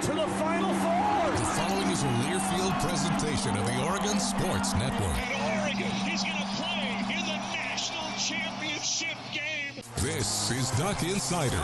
to the Final Four. The following is a Learfield presentation of the Oregon Sports Network. And Oregon is going to play in the national championship game. This is Duck Insider.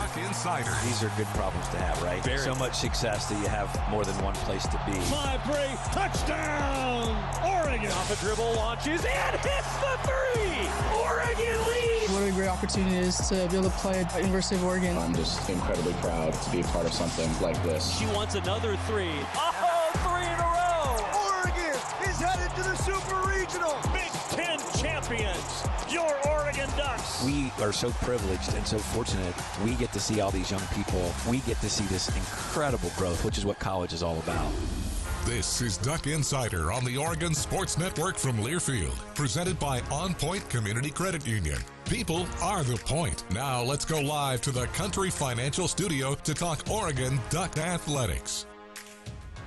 These are good problems to have, right? So much success that you have more than one place to be. 5-3, touchdown, Oregon. Off a dribble, launches, and hits the three. Oregon leads. What a great opportunity it is to be able to play at University of Oregon. I'm just incredibly proud to be a part of something like this. She wants another three. Oh, three in a row. Oregon is headed to the Super Regional. Big Ten champions, your Oregon Ducks. We are so privileged and so fortunate. We get to see all these young people. We get to see this incredible growth, which is what college is all about. This is Duck Insider on the Oregon Sports Network from Learfield, presented by OnPoint Community Credit Union. People are the point. Now let's go live to the Country Financial Studio to talk Oregon Duck Athletics.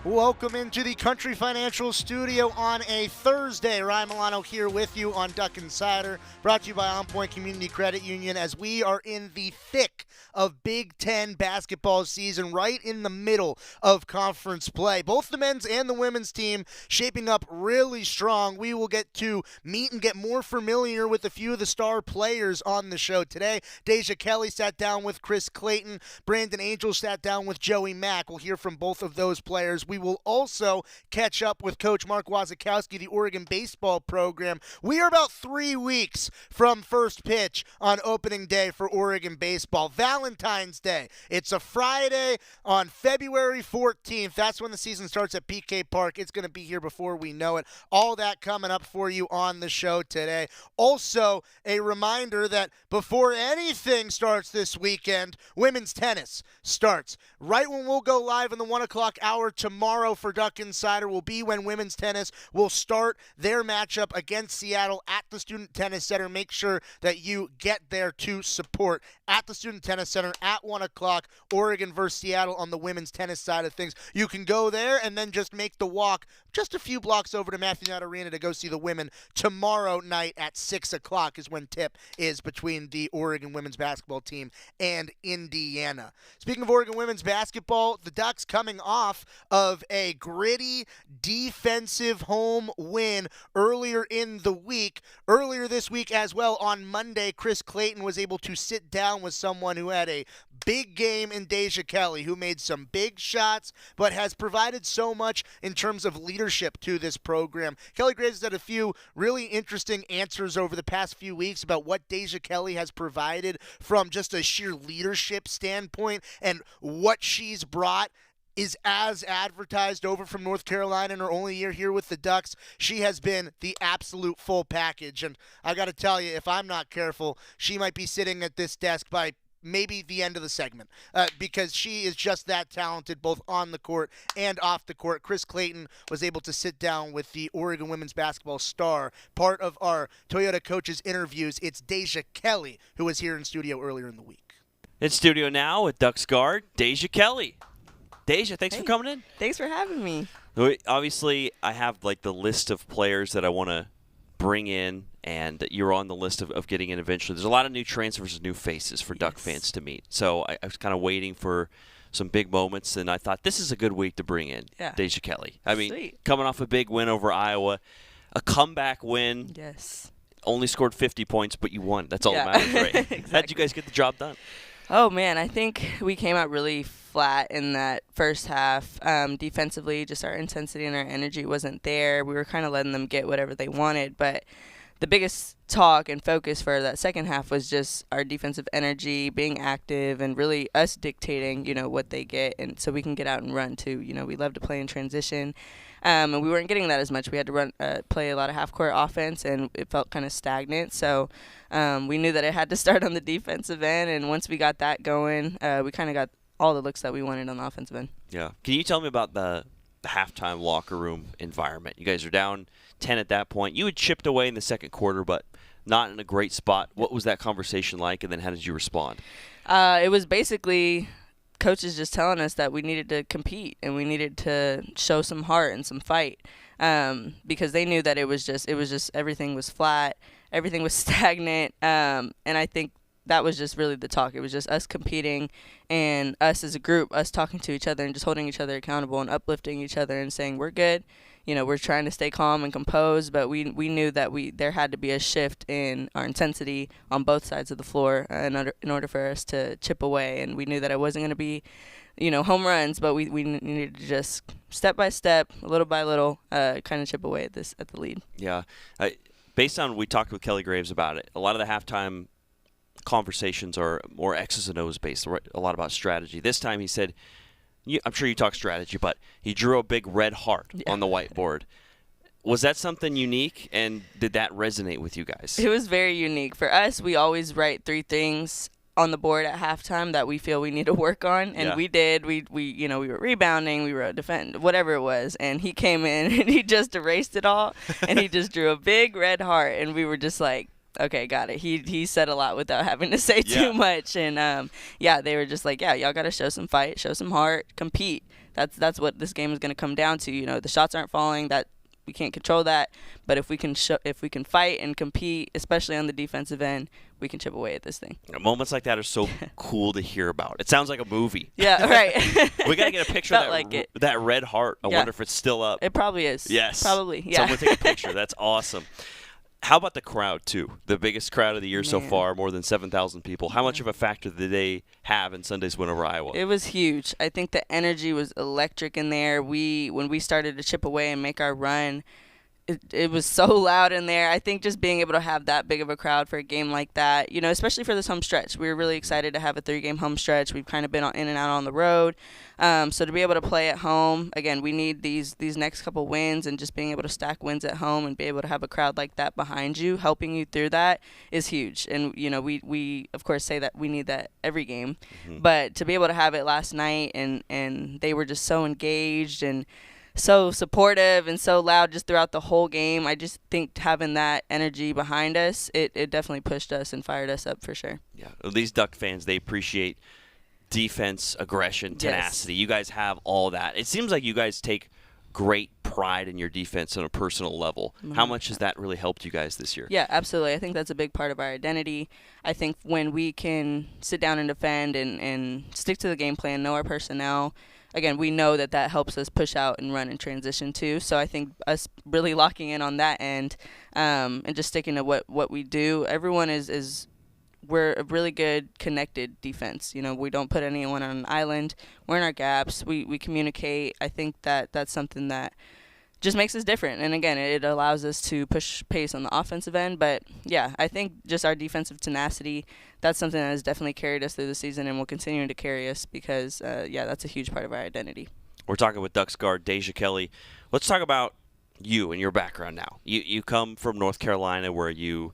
Welcome into the Country Financial Studio on a Thursday. Ryan Milano here with you on Duck Insider, brought to you by OnPoint Community Credit Union as we are in the thick of Big Ten basketball season, right in the middle of conference play. Both the men's and the women's team shaping up really strong. We will get to meet and get more familiar with a few of the star players on the show today. Deja Kelly sat down with Chris Clayton. Brandon Angel sat down with Joey Mack. We'll hear from both of those players. We will also catch up with Coach Mark Wazikowski, the Oregon baseball program. We are about 3 weeks from first pitch on opening day for Oregon baseball. Valentine's Day. It's a Friday on February 14th. That's when the season starts at PK Park. It's going to be here before we know it. All that coming up for you on the show today. Also, a reminder that before anything starts this weekend, women's tennis starts. Right when we'll go live in the 1 o'clock hour tomorrow for Duck Insider will be when women's tennis will start their matchup against Seattle at the Student Tennis Center. Make sure that you get there to support at the Student Tennis Center at 1 o'clock, Oregon versus Seattle on the women's tennis side of things. You can go there and then just make the walk just a few blocks over to Matthew Knight Arena to go see the women tomorrow night at 6 o'clock is when tip is between the Oregon women's basketball team and Indiana. Speaking of Oregon women's basketball, the Ducks coming off of a gritty defensive home win earlier in the week. Earlier this week as well, on Monday, Chris Clayton was able to sit down with someone who had a big game in Deja Kelly, who made some big shots, but has provided so much in terms of leadership to this program. Kelly Graves has had a few really interesting answers over the past few weeks about what Deja Kelly has provided from just a sheer leadership standpoint, and what she's brought is as advertised over from North Carolina in her only year here with the Ducks. She has been the absolute full package, and I got to tell you, if I'm not careful, she might be sitting at this desk by maybe the end of the segment because she is just that talented both on the court and off the court. Chris Clayton was able to sit down with the Oregon women's basketball star. Part of our Toyota Coaches interviews, it's Deja Kelly, who was here in studio earlier in the week. In studio now with Ducks guard, Deja Kelly. Deja, thanks for coming in. Thanks for having me. Obviously, I have like the list of players that I want to bring in, and you're on the list of getting in eventually. There's a lot of new transfers and new faces for Duck fans to meet. So I was kind of waiting for some big moments, and I thought this is a good week to bring in Deja Kelly. I mean, coming off a big win over Iowa, a comeback win. Yes. Only scored 50 points, but you won. That's all that matters, right? Exactly. How'd you guys get the job done? Oh, man, I think we came out really flat in that first half. Defensively, just our intensity and our energy wasn't there. We were kind of letting them get whatever they wanted. But the biggest talk and focus for that second half was just our defensive energy, being active, and really us dictating, what they get. And so we can get out and run, too. We love to play in transition. And we weren't getting that as much. We had to play a lot of half-court offense, and it felt kind of stagnant. So we knew that it had to start on the defensive end, and once we got that going, we kind of got all the looks that we wanted on the offensive end. Yeah. Can you tell me about the halftime locker room environment? You guys are down 10 at that point. You had chipped away in the second quarter, but not in a great spot. What was that conversation like, and then how did you respond? It was basically coaches just telling us that we needed to compete and we needed to show some heart and some fight because they knew that it was just everything was flat, everything was stagnant, and I think that was just really the talk. It was just us competing and us as a group, us talking to each other and just holding each other accountable and uplifting each other and saying we're good. We're trying to stay calm and composed, but we knew that there had to be a shift in our intensity on both sides of the floor in order for us to chip away. And we knew that it wasn't going to be, home runs, but we needed to just step by step, little by little, kind of chip away at the lead. Yeah. Based on, we talked with Kelly Graves about it, a lot of the halftime conversations are more X's and O's based, a lot about strategy. This time he said, I'm sure you talk strategy, but he drew a big red heart on the whiteboard. Was that something unique, and did that resonate with you guys? It was very unique. For us, we always write 3 things on the board at halftime that we feel we need to work on, and we did. We were rebounding, we were defending, whatever it was, and he came in and he just erased it all, and he just drew a big red heart, and we were just like, okay, got it. He said a lot without having to say too much, and they were just like, y'all got to show some fight, show some heart, compete. That's what this game is going to come down to. The shots aren't falling. That we can't control that, but if we can fight and compete, especially on the defensive end, we can chip away at this thing. Moments like that are so cool to hear about. It sounds like a movie. Yeah, right. We got to get a picture of that red heart. I wonder if it's still up. It probably is. Yes. Probably, yeah. Someone take a picture. That's awesome. How about the crowd, too? The biggest crowd of the year so far, more than 7,000 people. How much of a factor did they have in Sunday's win over Iowa? It was huge. I think the energy was electric in there. When we started to chip away and make our run, it was so loud in there. I think just being able to have that big of a crowd for a game like that, especially for this home stretch. We were really excited to have a 3-game home stretch. We've kind of been in and out on the road. So to be able to play at home, again, we need these next couple wins, and just being able to stack wins at home and be able to have a crowd like that behind you, helping you through that, is huge. And, we of course say that we need that every game. Mm-hmm. But to be able to have it last night, and they were just so engaged and so supportive and so loud just throughout the whole game. I just think having that energy behind us, it definitely pushed us and fired us up for sure. Yeah, these Duck fans, they appreciate defense, aggression, tenacity. Yes. You guys have all that. It seems like you guys take great pride in your defense on a personal level. Mm-hmm. How much has that really helped you guys this year? Yeah, absolutely. I think that's a big part of our identity. I think when we can sit down and defend and stick to the game plan, know our personnel, again, we know that helps us push out and run in transition too. So I think us really locking in on that end and just sticking to what we do. Everyone we're a really good connected defense. We don't put anyone on an island. We're in our gaps. We communicate. I think that's something that just makes us different. And again, it allows us to push pace on the offensive end. But yeah, I think just our defensive tenacity, that's something that has definitely carried us through the season and will continue to carry us because, that's a huge part of our identity. We're talking with Ducks guard Deja Kelly. Let's talk about you and your background now. You come from North Carolina where you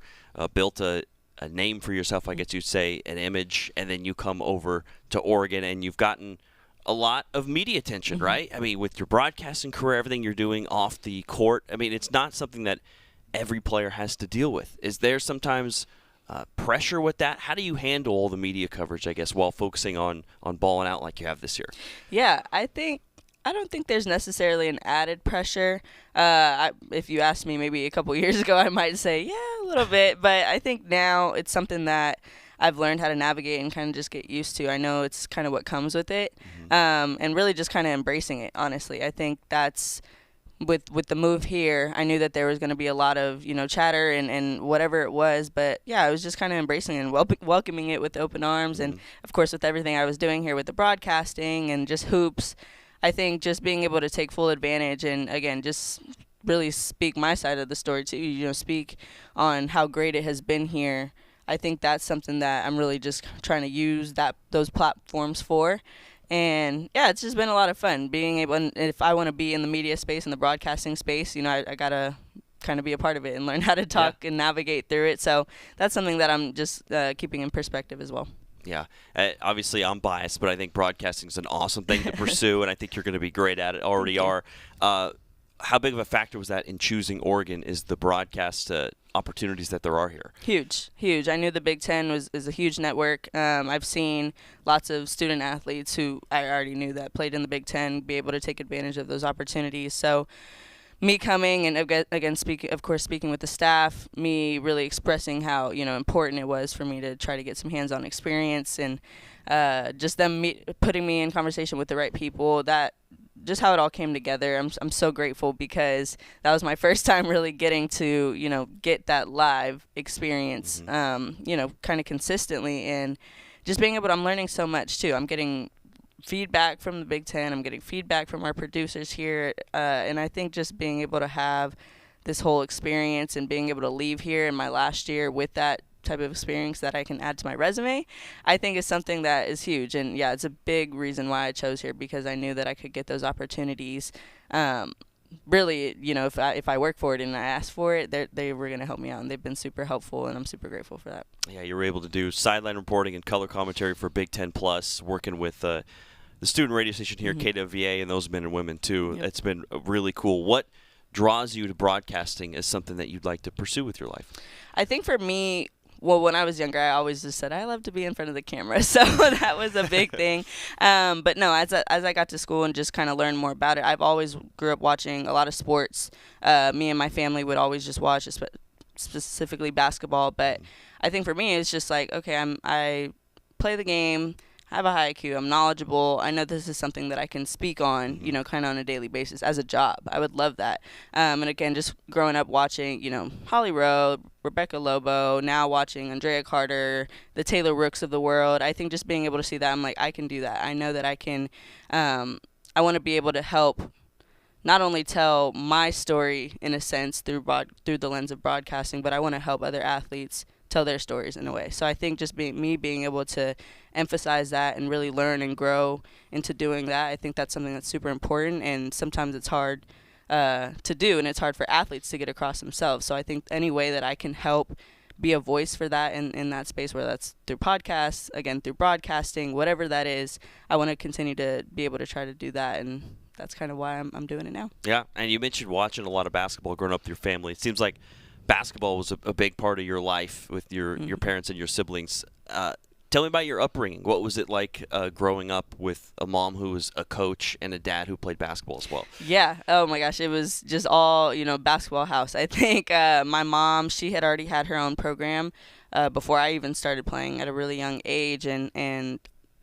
built a name for yourself, I guess you'd say, an image, and then you come over to Oregon and you've gotten a lot of media attention, mm-hmm. right? I mean, with your broadcasting career, everything you're doing off the court, I mean, it's not something that every player has to deal with. Is there sometimes pressure with that? How do you handle all the media coverage, I guess, while focusing on balling out like you have this year? Yeah, I don't think there's necessarily an added pressure. If you asked me maybe a couple years ago, I might say, yeah, a little bit. But I think now it's something that I've learned how to navigate and kind of just get used to. I know it's kind of what comes with it, mm-hmm. And really just kind of embracing it, honestly. I think that's with the move here, I knew that there was going to be a lot of, chatter and whatever it was. But, yeah, I was just kind of embracing it and welcoming it with open arms. Mm-hmm. And, of course, with everything I was doing here with the broadcasting and just hoops, I think just being able to take full advantage and, again, just really speak my side of the story too, speak on how great it has been here. I think that's something that I'm really just trying to use those platforms for. And, yeah, it's just been a lot of fun being able, and if I want to be in the media space and the broadcasting space, I got to kind of be a part of it and learn how to talk and navigate through it. So that's something that I'm just keeping in perspective as well. Yeah, obviously I'm biased, but I think broadcasting is an awesome thing to pursue, and I think you're going to be great at it, already are. How big of a factor was that in choosing Oregon is the broadcast opportunities that there are here? Huge. I knew the Big Ten is a huge network. I've seen lots of student athletes who I already knew that played in the Big Ten be able to take advantage of those opportunities. So me coming and again speaking with the staff, me really expressing how important it was for me to try to get some hands-on experience, and just them putting me in conversation with the right people. That just how it all came together. I'm so grateful, because that was my first time really getting to get that live experience, kind of consistently, and just being able to, I'm learning so much too. I'm getting feedback from the Big Ten. I'm getting feedback from our producers here. And I think just being able to have this whole experience and being able to leave here in my last year with that type of experience that I can add to my resume, I think is something that is huge. And yeah, it's a big reason why I chose here, because I knew that I could get those opportunities. Really, if I work for it and I ask for it, they were going to help me out, and they've been super helpful, and I'm super grateful for that. Yeah, you were able to do sideline reporting and color commentary for Big Ten Plus, working with the student radio station here, KWVA, and those men and women too. Yep. It's been really cool. What draws you to broadcasting as something that you'd like to pursue with your life? I think for me, well, when I was younger, I always just said I love to be in front of the camera, so that was a big thing. But no, as I got to school and just kind of learned more about it, I've always grew up watching a lot of sports. Me and my family would always just watch, specifically basketball. But I think for me, it's just like, okay, I play the game. I have a high IQ. I'm knowledgeable. I know this is something that I can speak on, kind of on a daily basis as a job. I would love that. And again, just growing up watching, Holly Rowe, Rebecca Lobo, now watching Andrea Carter, the Taylor Rooks of the world. I think just being able to see that, I'm like, I can do that. I know that I can. I want to be able to help not only tell my story in a sense through the lens of broadcasting, but I want to help other athletes tell their stories in a way. So I think just being able to emphasize that and really learn and grow into doing that, I think that's something that's super important, and sometimes it's hard to do, and it's hard for athletes to get across themselves. So I think any way that I can help be a voice for that in that space, whether that's through podcasts, again, through broadcasting, whatever that is, I want to continue to be able to try to do that, and that's kind of why I'm doing it now. Yeah, and you mentioned watching a lot of basketball growing up with your family. It seems like basketball was a big part of your life with your parents and your siblings. Tell me about your upbringing. What was it like growing up with a mom who was a coach and a dad who played basketball as well? Yeah. Oh, my gosh. It was just all, basketball house. I think my mom, she had already had her own program before I even started playing at a really young age. And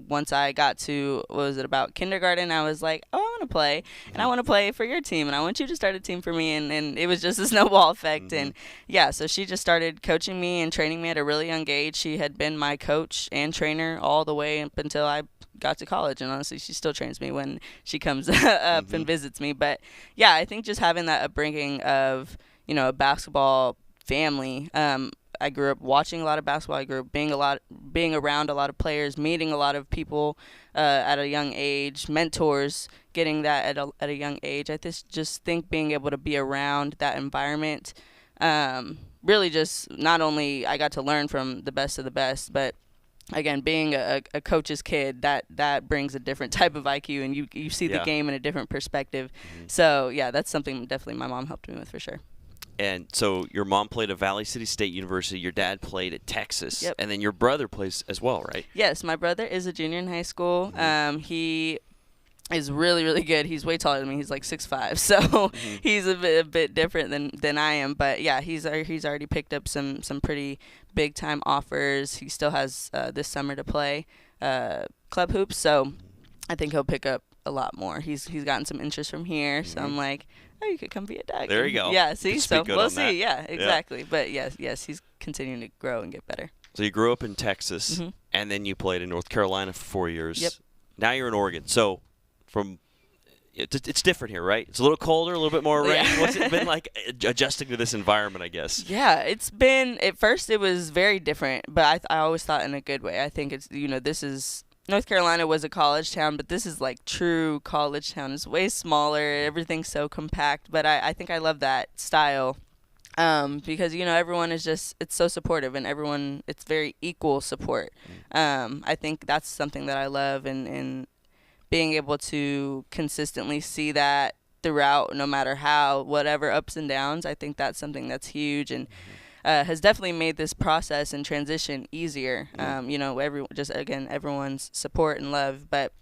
once I got to, about kindergarten, I was like, oh, I want to play, and I want to play for your team, and I want you to start a team for me, and it was just a snowball effect. And yeah, so she just started coaching me and training me at a really young age. She had been my coach and trainer all the way up until I got to college, and honestly, she still trains me when she comes up and visits me. But yeah, I think just having that upbringing of, a basketball family, I grew up watching a lot of basketball. I grew up being around a lot of players, meeting a lot of people at a young age, mentors, getting that at a young age. I just think being able to be around that environment, really just not only I got to learn from the best of the best, but again, being a coach's kid, that brings a different type of IQ, and you see the game in a different perspective. So yeah, that's something definitely my mom helped me with for sure. And so your mom played at Valley City State University, your dad played at Texas, Yep. and then your brother plays as well, right? Yes, my brother is a junior in high school. He is really, really good. He's way taller than me. He's like 6'5", so he's a bit different than I am. But yeah, he's already picked up some pretty big time offers. He still has this summer to play club hoops, so I think he'll pick up a lot more. He's gotten some interest from here, so I'm like, oh, you could come be a Duck. There you go. Yeah, see, so we'll see. That. Yeah, exactly. Yeah. But yes, he's continuing to grow and get better. So you grew up in Texas, and then you played in North Carolina for 4 years. Yep. Now you're in Oregon. So it's different here, right? It's a little colder, a little bit more rain. Yeah. What's it been like adjusting to this environment, I guess? Yeah, it's been, at first it was very different, but I always thought in a good way. I think it's, this is, North Carolina was a college town, but this is like true college town. It's way smaller. Everything's so compact, but I think I love that style because, everyone is just, it's so supportive, and everyone, it's very equal support. I think that's something that I love, and being able to consistently see that throughout, no matter whatever ups and downs, I think that's something that's huge, and has definitely made this process and transition easier. Everyone's support and love. But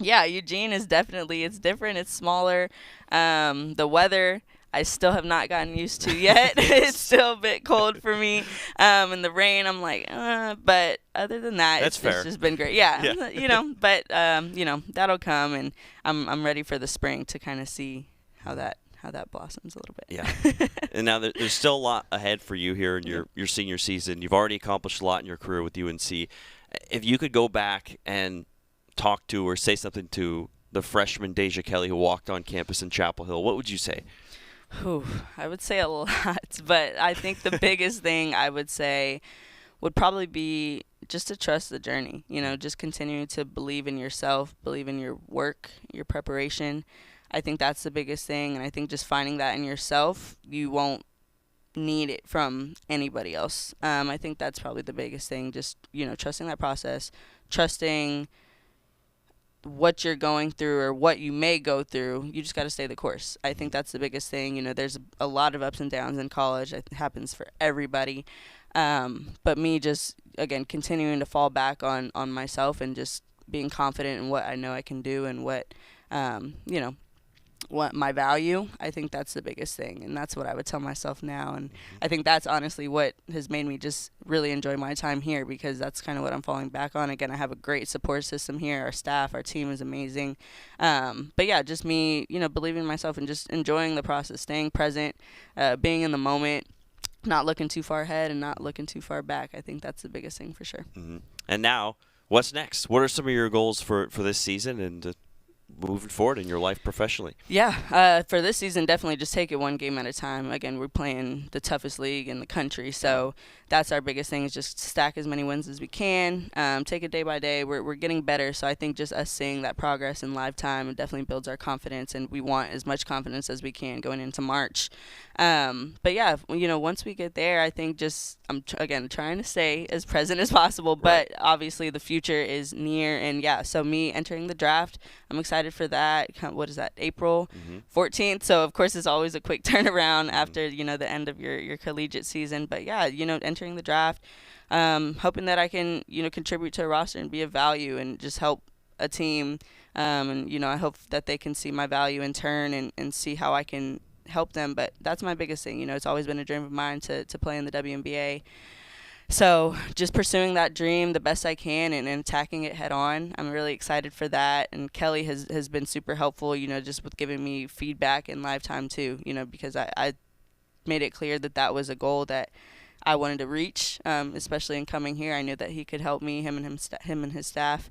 yeah, Eugene is definitely, it's different. It's smaller. The weather, I still have not gotten used to yet. It's still a bit cold for me. In the rain, I'm like, but other than that, it's just been great. Yeah. But that'll come, and I'm ready for the spring to kind of see how that blossoms a little bit. Yeah. And now there's still a lot ahead for you here in your senior season. You've already accomplished a lot in your career with UNC. If you could go back and talk to or say something to the freshman Deja Kelly who walked on campus in Chapel Hill, what would you say? I would say a lot, but I think the biggest thing I would say would probably be just to trust the journey. Just continuing to believe in yourself, believe in your work, your preparation. I think that's the biggest thing, and I think just finding that in yourself, you won't need it from anybody else. I think that's probably the biggest thing, just, trusting that process, trusting what you're going through or what you may go through. You just got to stay the course. I think that's the biggest thing. There's a lot of ups and downs in college. It happens for everybody. But me just, again, continuing to fall back on myself and just being confident in what I know I can do and what my value. I think that's the biggest thing, and that's what I would tell myself now. And I think that's honestly what has made me just really enjoy my time here, because that's kind of what I'm falling back on. Again, I have a great support system here. Our staff, our team is amazing. But yeah, just me, believing in myself and just enjoying the process, staying present, being in the moment, not looking too far ahead and not looking too far back. I think that's the biggest thing for sure. Mm-hmm. And now, what's next? What are some of your goals for this season and moving forward in your life professionally? Yeah, for this season, definitely just take it one game at a time. Again, we're playing the toughest league in the country, so that's our biggest thing, is just stack as many wins as we can, take it day by day. We're getting better, so I think just us seeing that progress in live time definitely builds our confidence, and we want as much confidence as we can going into March. But yeah, once we get there, I think just I'm trying to stay as present as possible, but obviously the future is near, and so me entering the draft, I'm excited for that. What is that, April 14th? So of course it's always a quick turnaround after the end of your collegiate season. But yeah, entering the draft, hoping that I can contribute to a roster and be of value and just help a team. And I hope that they can see my value in turn and see how I can help them. But that's my biggest thing. It's always been a dream of mine to play in the WNBA. So just pursuing that dream the best I can and attacking it head on. I'm really excited for that. And Kelly has been super helpful, just with giving me feedback in live time too, because I made it clear that was a goal that I wanted to reach, especially in coming here. I knew that he could help me, him and his staff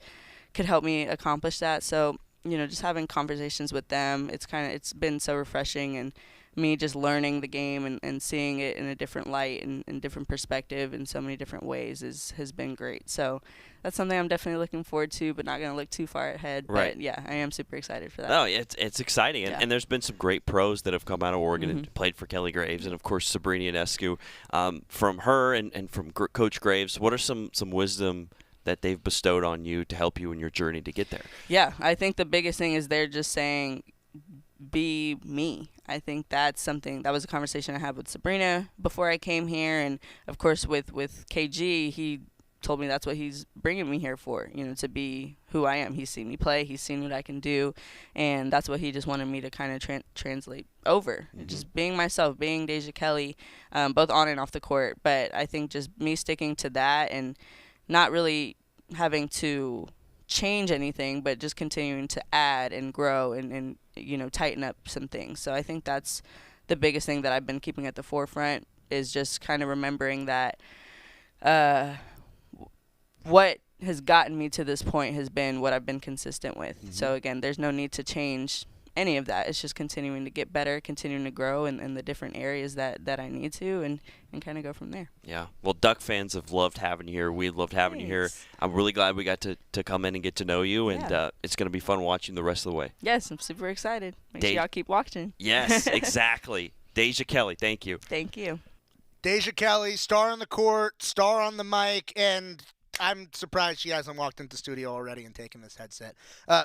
could help me accomplish that. So, just having conversations with them, it's been so refreshing, and me just learning the game and seeing it in a different light and different perspective in so many different ways has been great. So that's something I'm definitely looking forward to, but not going to look too far ahead. Right. But yeah, I am super excited for that. No, it's exciting. And there's been some great pros that have come out of Oregon and played for Kelly Graves, and of course Sabrina Ionescu. From her and from Coach Graves, what are some wisdom that they've bestowed on you to help you in your journey to get there? Yeah, I think the biggest thing is they're just saying, be me. I think that's something that was a conversation I had with Sabrina before I came here, and of course with KG, he told me that's what he's bringing me here for, to be who I am. He's seen me play, he's seen what I can do, and that's what he just wanted me to kind of translate over. Just being myself, being Deja Kelly, both on and off the court. But I think just me sticking to that and not really having to change anything, but just continuing to add and grow and tighten up some things. So I think that's the biggest thing that I've been keeping at the forefront, is just kind of remembering that what has gotten me to this point has been what I've been consistent with. So again, there's no need to change any of that. It's just continuing to get better, continuing to grow in the different areas that I need to, and kind of go from there. Yeah. Well, Duck fans have loved having you here. We loved having you here. I'm really glad we got to come in and get to know you, and it's going to be fun watching the rest of the way. Yes, I'm super excited. Make sure y'all keep watching. Yes, exactly. Deja Kelly, thank you. Thank you. Deja Kelly, star on the court, star on the mic, and I'm surprised she hasn't walked into the studio already and taken this headset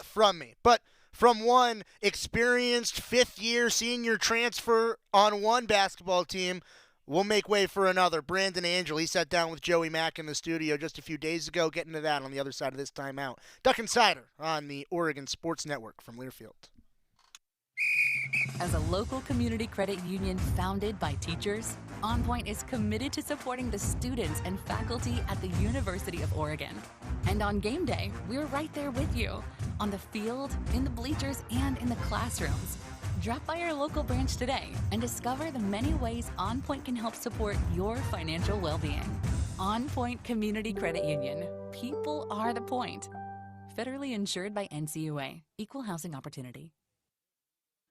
from me. But from one experienced fifth-year senior transfer on one basketball team, we'll make way for another. Brandon Angel, he sat down with Joey Mack in the studio just a few days ago, getting to that on the other side of this timeout. Duck Insider on the Oregon Sports Network from Learfield. As a local community credit union founded by teachers, OnPoint is committed to supporting the students and faculty at the University of Oregon. And on game day, we're right there with you, on the field, in the bleachers, and in the classrooms. Drop by our local branch today and discover the many ways OnPoint can help support your financial well-being. OnPoint Community Credit Union. People are the point. Federally insured by NCUA. Equal housing opportunity.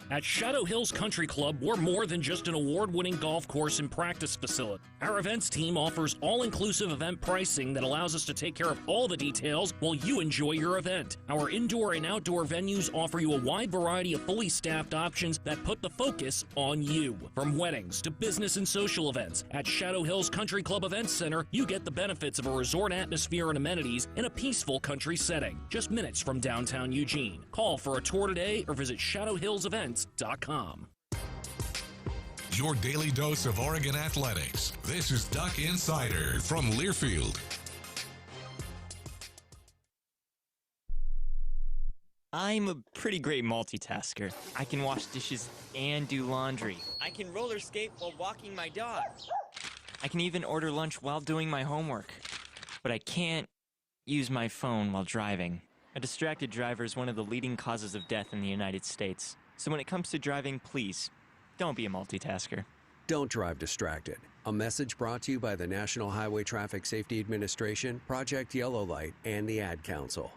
At Shadow Hills Country Club, we're more than just an award-winning golf course and practice facility. Our events team offers all-inclusive event pricing that allows us to take care of all the details while you enjoy your event. Our indoor and outdoor venues offer you a wide variety of fully staffed options that put the focus on you. From weddings to business and social events, at Shadow Hills Country Club Events Center, you get the benefits of a resort atmosphere and amenities in a peaceful country setting, just minutes from downtown Eugene. Call for a tour today or visit shadowhillsevents.com. Your daily dose of Oregon athletics. This is Duck Insider from Learfield. I'm a pretty great multitasker. I can wash dishes and do laundry. I can roller skate while walking my dog. I can even order lunch while doing my homework. But I can't use my phone while driving. A distracted driver is one of the leading causes of death in the United States. So when it comes to driving, please, don't be a multitasker. Don't drive distracted. A message brought to you by the National Highway Traffic Safety Administration, Project Yellow Light, and the Ad Council.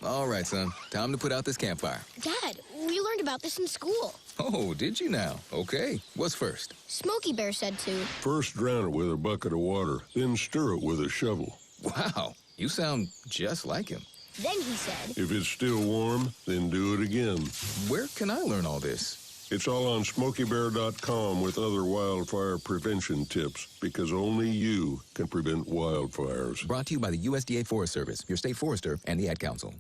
All right, son. Time to put out this campfire. Dad, we learned about this in school. Oh, did you now? Okay. What's first? Smokey Bear said to. First drown it with a bucket of water, then stir it with a shovel. Wow, you sound just like him. Then he said, if it's still warm, then do it again. Where can I learn all this? It's all on SmokeyBear.com with other wildfire prevention tips, because only you can prevent wildfires. Brought to you by the USDA Forest Service, your state forester, and the Ad Council.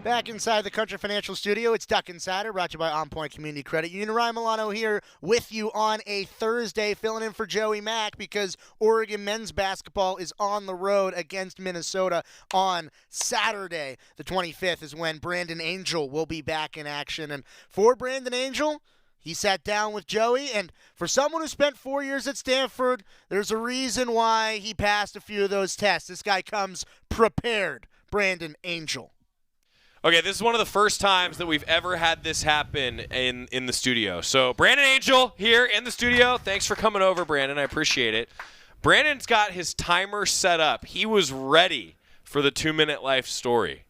Back inside the Country Financial Studio, it's Duck Insider, brought to you by OnPoint Community Credit Union. Ryan Milano here with you on a Thursday, filling in for Joey Mack because Oregon men's basketball is on the road against Minnesota on Saturday. The 25th is when Brandon Angel will be back in action. And for Brandon Angel, he sat down with Joey, and for someone who spent 4 years at Stanford, there's a reason why he passed a few of those tests. This guy comes prepared, Brandon Angel. Okay, this is one of the first times that we've ever had this happen in the studio. So Brandon Angel here in the studio. Thanks for coming over, Brandon. I appreciate it. Brandon's got his timer set up. He was ready for the 2-minute life story.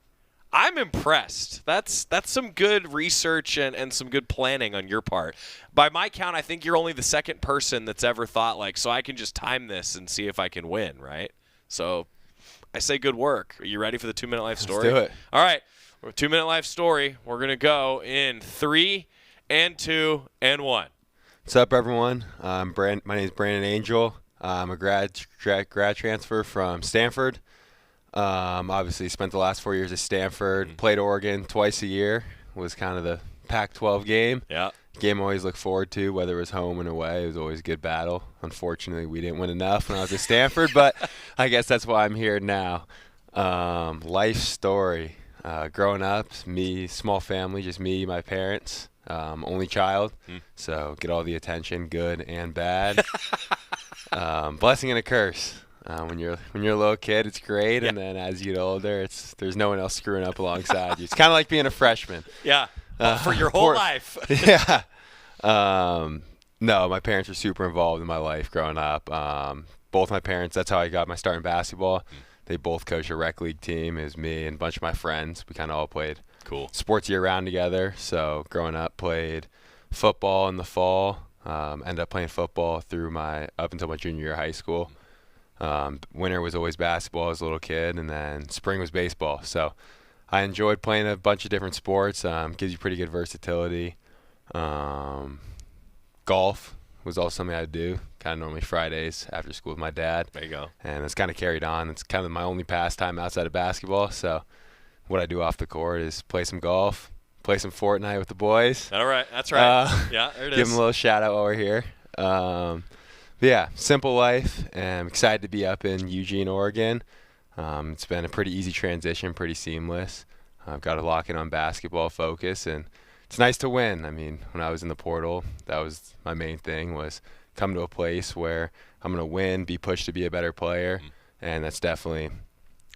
I'm impressed. That's some good research and some good planning on your part. By my count, I think you're only the second person that's ever thought, like, so I can just time this and see if I can win, right? So I say good work. Are you ready for the 2-minute life story? Let's do it. All right. 2-minute life story. We're going to go in 3 and 2 and 1. What's up, everyone? My name is Brandon Angel. I'm a grad transfer from Stanford. Obviously spent the last 4 years at Stanford. Played Oregon twice a year. Was kind of the Pac-12 game. Yeah. Game I always look forward to, whether it was home and away. It was always a good battle. Unfortunately, we didn't win enough when I was at Stanford, but I guess that's why I'm here now. Life story. Growing up, me, small family, just me, my parents, only child, so get all the attention, good and bad. Blessing and a curse. When you're a little kid, it's great, and then as you get older, there's no one else screwing up alongside you. It's kind of like being a freshman. Yeah, for your whole life. Yeah. No, my parents were super involved in my life growing up. Both my parents, that's how I got my start in basketball. They both coached a rec league team. It was me and a bunch of my friends. We kind of all played sports year-round together. So growing up, played football in the fall. Ended up playing football up until my junior year of high school. Winter was always basketball as a little kid, and then spring was baseball. So I enjoyed playing a bunch of different sports. Gives you pretty good versatility. Golf was also something I'd do, kind of normally Fridays after school with my dad. There you go. And it's kind of carried on. It's kind of my only pastime outside of basketball. So what I do off the court is play some golf, play some Fortnite with the boys. All right, that's right. Yeah, there it is. Give them a little shout out while we're here. But yeah, simple life, and I'm excited to be up in Eugene, Oregon. It's been a pretty easy transition, pretty seamless. I've got to lock in on basketball focus, and it's nice to win. I mean, when I was in the portal, that was my main thing, was come to a place where I'm going to win, be pushed to be a better player, and that's definitely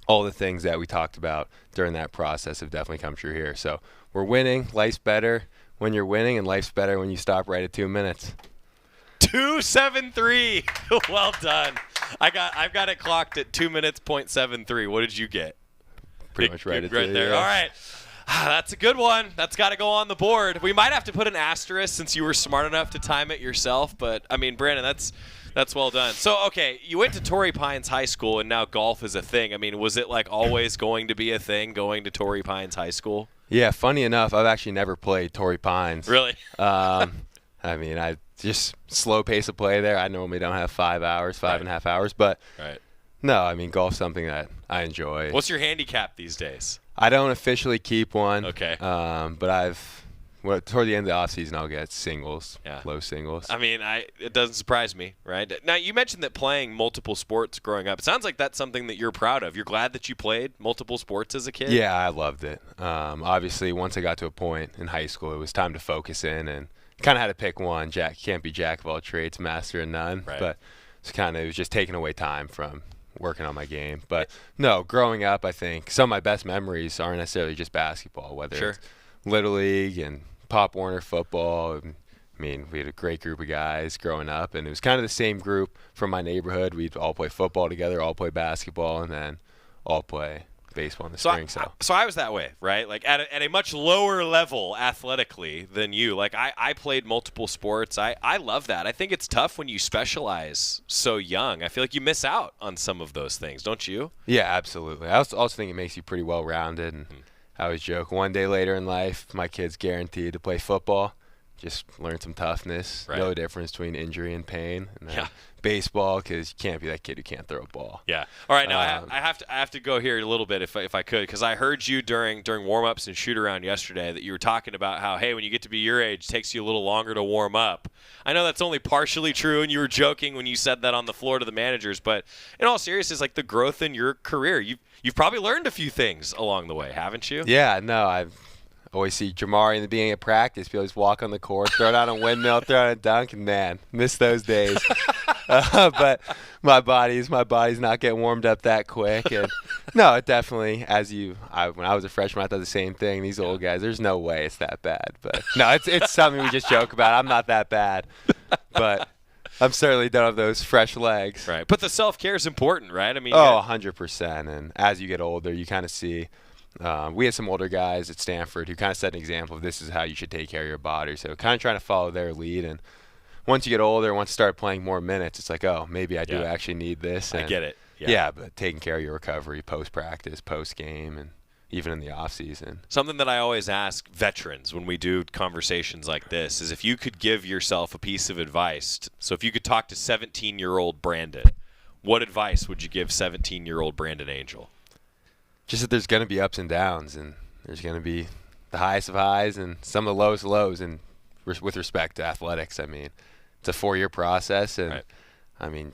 all the things that we talked about during that process have definitely come true here. So we're winning. Life's better when you're winning, and life's better when you stop right at 2 minutes. 2:73. Well done. I've got it clocked at 2 minutes, .73. What did you get? Pretty much right at right there. Yeah. All right. That's a good one. That's got to go on the board. We might have to put an asterisk since you were smart enough to time it yourself. But, I mean, Brandon, that's well done. So, okay, you went to Torrey Pines High School, and now golf is a thing. I mean, was it, like, always going to be a thing going to Torrey Pines High School? Yeah, funny enough, I've actually never played Torrey Pines. Really? I mean, I just slow pace of play there. I normally don't have 5 hours, five and a half hours. But, no, I mean, golf's something that I enjoy. What's your handicap these days? I don't officially keep one. Okay. But toward the end of the offseason, I'll get singles, low singles. I mean, it doesn't surprise me, right? Now, you mentioned that playing multiple sports growing up. It sounds like that's something that you're proud of. You're glad that you played multiple sports as a kid? Yeah, I loved it. Obviously, once I got to a point in high school, it was time to focus in and kind of had to pick one. Can't be jack of all trades, master of none. Right. But it was just taking away time from working on my game. But no, growing up, I think some of my best memories aren't necessarily just basketball, whether it's Little League and Pop Warner football. I mean, we had a great group of guys growing up, and it was kind of the same group from my neighborhood. We'd all play football together, all play basketball, and then all play baseball in the spring. So I was that way, right? Like at a much lower level athletically than you. Like I played multiple sports. I love that. I think it's tough when you specialize so young. I feel like you miss out on some of those things, don't you? Yeah, absolutely. I also think it makes you pretty well-rounded. And I always joke, one day later in life, my kid's guaranteed to play football. Just learn some toughness, know the difference between injury and pain. And then baseball, because you can't be that kid who can't throw a ball. Yeah. All right. Now I have to go here a little bit if I could, because I heard you during warm-ups and shoot-around yesterday that you were talking about how, hey, when you get to be your age, it takes you a little longer to warm up. I know that's only partially true, and you were joking when you said that on the floor to the managers, but in all seriousness, like the growth in your career, you've probably learned a few things along the way, haven't you? Yeah. No, I've always see Jamari in the beginning of practice. He always walk on the court, throw down a windmill, throw down a dunk, and man, miss those days. But my body's not getting warmed up that quick. And no, it definitely, when I was a freshman, I thought the same thing. These old guys, there's no way it's that bad. But no, it's something we just joke about. I'm not that bad, but I'm certainly don't have those fresh legs. Right. But the self-care is important, right? I mean, 100%. And as you get older, you kind of see. We had some older guys at Stanford who kind of set an example of this is how you should take care of your body. So kind of trying to follow their lead. And once you get older, once you start playing more minutes, it's like, oh, maybe I do actually need this. And I get it. Yeah, but taking care of your recovery post-practice, post-game, and even in the off-season. Something that I always ask veterans when we do conversations like this is if you could give yourself a piece of advice. So if you could talk to 17-year-old Brandon, what advice would you give 17-year-old Brandon Angel? Just that there's going to be ups and downs, and there's going to be the highest of highs and some of the lowest of lows. And with respect to athletics, I mean, it's a 4-year process, and I mean,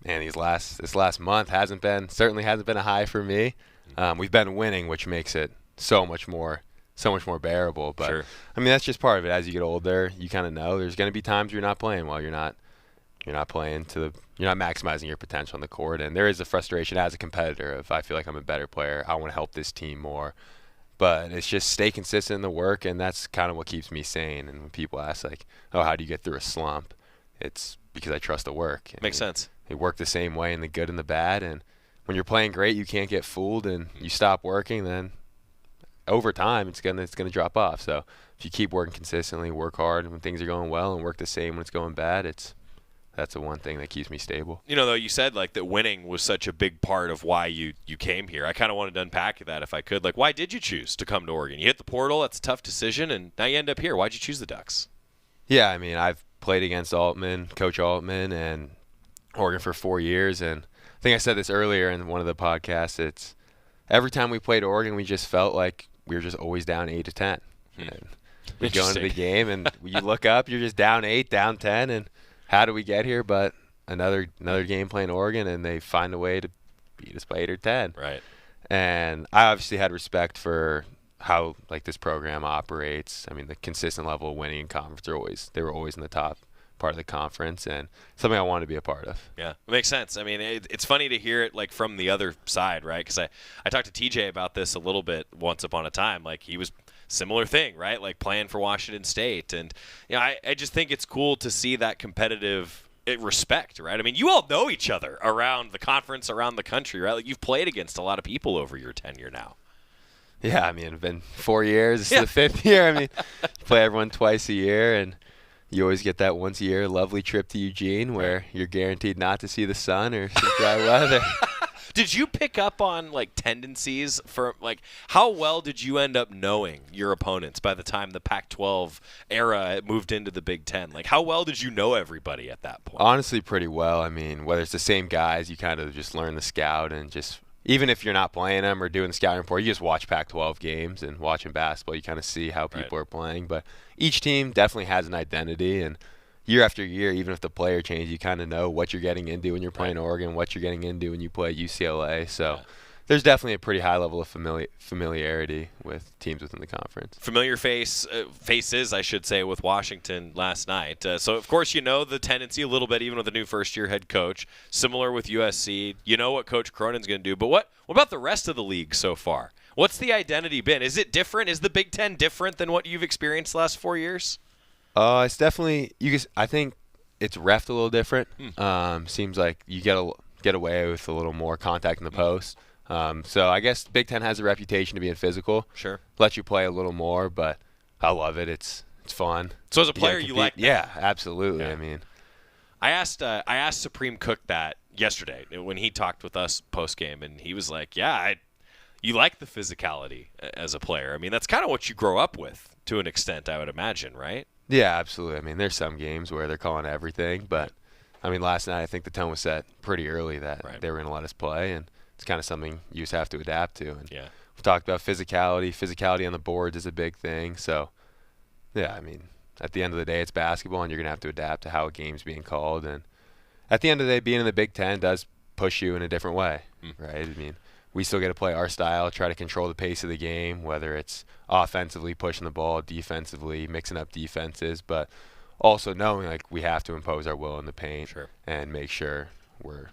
man, this last month certainly hasn't been a high for me. We've been winning, which makes it so much more bearable. But I mean, that's just part of it. As you get older, you kind of know there's going to be times you're not playing well. You're not maximizing your potential on the court, and there is a frustration as a competitor of I feel like I'm a better player. I want to help this team more, but it's just stay consistent in the work, and that's kind of what keeps me sane. And when people ask like, "Oh, how do you get through a slump?" It's because I trust the work. Makes sense. They work the same way in the good and the bad, and when you're playing great, you can't get fooled, and you stop working, then over time it's gonna drop off. So if you keep working consistently, work hard when things are going well, and work the same when it's going bad, that's the one thing that keeps me stable. You know, though, you said like that winning was such a big part of why you came here. I kind of wanted to unpack that if I could. Like, why did you choose to come to Oregon? You hit the portal. That's a tough decision, and now you end up here. Why'd you choose the Ducks? Yeah, I mean, I've played against Coach Altman, and Oregon for 4 years, and I think I said this earlier in one of the podcasts. It's every time we played Oregon, we just felt like we were just always down 8 to 10. And we go into the game, and you look up, you're just down 8, down 10, and how do we get here? But another game playing Oregon, and they find a way to beat us by 8 or 10. Right. And I obviously had respect for how this program operates. I mean, the consistent level of winning in conference they were always in the top part of the conference, and something I wanted to be a part of. Yeah, it makes sense. I mean, it's funny to hear it from the other side, right? Because I talked to TJ about this a little bit once upon a time. He was similar thing, right? Playing for Washington State, and I just think it's cool to see that competitive respect, right? I mean, you all know each other around the conference, around the country, right? You've played against a lot of people over your tenure now. Yeah, I mean, it's been 4 years. This is the 5th year. I mean, you play everyone twice a year, and you always get that once a year lovely trip to Eugene where you're guaranteed not to see the sun or some dry weather. Did you pick up on tendencies for how well did you end up knowing your opponents by the time the Pac-12 era moved into the Big Ten? How well did you know everybody at that point? Honestly, pretty well. I mean, whether it's the same guys, you kind of just learn the scout, and just even if you're not playing them or doing the scouting report, you just watch Pac-12 games, and watching basketball, you kind of see how people are playing. But each team definitely has an identity, and year after year, even if the player changes, you kind of know what you're getting into when you're playing Oregon, what you're getting into when you play UCLA. So there's definitely a pretty high level of familiarity with teams within the conference. Familiar faces, I should say, with Washington last night. So, of course, you know the tendency a little bit, even with a new first-year head coach. Similar with USC. You know what Coach Cronin's going to do. But what about the rest of the league so far? What's the identity been? Is it different? Is the Big Ten different than what you've experienced the last 4 years? It's definitely I think it's reffed a little different. Seems like you get away with a little more contact in the post. So I guess Big Ten has a reputation to being physical. Sure. Let you play a little more, but I love it. It's fun. So as a player, you like that? Yeah, absolutely. Yeah. I mean, I asked Supreme Cook that yesterday when he talked with us post game, and he was like, "Yeah, you like the physicality as a player. I mean, that's kind of what you grow up with to an extent, I would imagine, right?" Yeah, absolutely. I mean, there's some games where they're calling everything, but I mean, last night I think the tone was set pretty early that they were going to let us play, and it's kind of something you just have to adapt to. And we've talked about physicality. Physicality on the boards is a big thing. So, yeah, I mean, at the end of the day, it's basketball, and you're going to have to adapt to how a game's being called. And at the end of the day, being in the Big Ten does push you in a different way, right? I mean, we still get to play our style, try to control the pace of the game, whether it's offensively pushing the ball, defensively mixing up defenses, but also knowing we have to impose our will in the paint and make sure we're